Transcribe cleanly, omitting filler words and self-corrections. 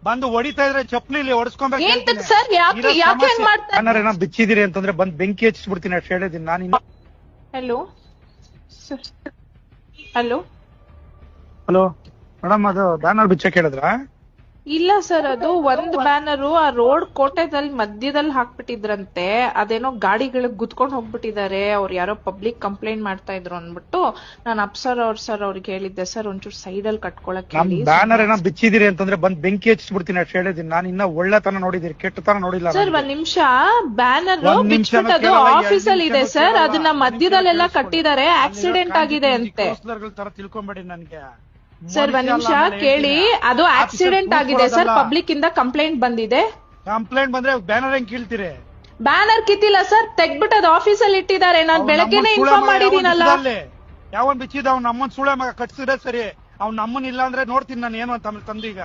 ಬಂದು ಹೊಡಿತಾ ಇದ್ರೆ ಚಪ್ಲಿ ಹೊಡಿಸ್ಕೊಂಬೇಕು ಸರ್ ಯಾಕೆ ಬಿಚ್ಚಿದಿರಿ ಅಂತಂದ್ರೆ ಬಂದ್ ಬೆಂಕಿ ಹಚ್ಚಿಬಿಡ್ತೀನಿ ಅಷ್ಟು ಹೇಳಿದೀನಿ ನಾನು. ಹಲೋ ಹಲೋ ಹಲೋ ಮೇಡಮ್, ಅದು ಬ್ಯಾನರ್ ಬಿಚ್ಚಕ್ ಹೇಳಿದ್ರ? ಇಲ್ಲ ಸರ್, ಅದು ಒಂದ್ ಬ್ಯಾನರು ಆ ರೋಡ್ ಕೋಟೆದಲ್ಲಿ ಮಧ್ಯದಲ್ಲಿ ಹಾಕ್ಬಿಟ್ಟಿದ್ರಂತೆ. ಅದೇನೋ ಗಾಡಿಗಳಿಗೆ ಗುದ್ಕೊಂಡ್ ಹೋಗ್ಬಿಟ್ಟಿದ್ದಾರೆ, ಅವ್ರು ಯಾರೋ ಪಬ್ಲಿಕ್ ಕಂಪ್ಲೇಂಟ್ ಮಾಡ್ತಾ ಇದ್ರು ಅಂದ್ಬಿಟ್ಟು ನಾನು ಅಪ್ಸರ್ ಅವ್ರಿಗೆ ಹೇಳಿದ್ದೆ, ಸರ್ ಒಂಚೂರು ಸೈಡ್ ಅಲ್ಲಿ ಕಟ್ಕೊಳಕ್ ಹೇಳಿ. ಬ್ಯಾನರ್ ಏನೋ ಬಿಚ್ಚಿದಿರಿ ಅಂತಂದ್ರೆ ಬಂದ್ ಬೆಂಕಿ ಹಚ್ಚಿಬಿಡ್ತೀನಿ ಅಷ್ಟು ಹೇಳಿದೀನಿ ನಾನು. ಇನ್ನ ಒಳ್ಳೆತನ ನೋಡಿದಿರಿ, ಕೆಟ್ಟತನ ನೋಡಿಲ್ಲ ಸರ್. ಒಂದ್ ನಿಮಿಷ, ಬ್ಯಾನರ್ ಬಿಚ್ಬಿಟ್ಟು ಆಫೀಸ್ ಅಲ್ಲಿ ಇದೆ ಸರ್, ಅದನ್ನ ಮಧ್ಯದಲ್ಲೆಲ್ಲ ಕಟ್ಟಿದ್ದಾರೆ, ಆಕ್ಸಿಡೆಂಟ್ ಆಗಿದೆ ಅಂತೆ. ತರ ತಿಳ್ಕೊಂಬೇಡಿ ನನ್ಗೆ ಸರ್. ಒಂದ್ ನಿಮಿಷ ಕೇಳಿ, ಅದು ಆಕ್ಸಿಡೆಂಟ್ ಆಗಿದೆ ಸರ್, ಪಬ್ಲಿಕ್ ಇಂದ ಕಂಪ್ಲೇಂಟ್ ಬಂದಿದೆ. ಕಂಪ್ಲೇಂಟ್ ಬಂದ್ರೆ ಬ್ಯಾನರ್ ಹೆಂಗ್ ಕೀಳ್ತೀರಿ? ಬ್ಯಾನರ್ ಕಿತ್ತಿಲ್ಲ ಸರ್, ತೆಗ್ಬಿಟ್ಟು ಅದು ಆಫೀಸ್ ಅಲ್ಲಿ ಇಟ್ಟಿದ್ದಾರೆ. ನಾನ್ ಬೆಳಗ್ಗೆನೆ ಇನ್ಫಾರ್ಮ್ ಮಾಡಿದೀನಲ್ಲ. ಯಾವನ್ ಬಿಚ್ಚಿದ ಅವ್ನ ನಮ್ಮನ್ ಸುಳೆ ಮಗ ಕಟ್ಸಿದ್ರೆ ಸರಿ, ಅವ್ನ ನಮ್ಮನ್ ಇಲ್ಲ ಅಂದ್ರೆ ನೋಡ್ತೀನಿ ನಾನು ಏನು ಅಂತ ತಂದೀಗ.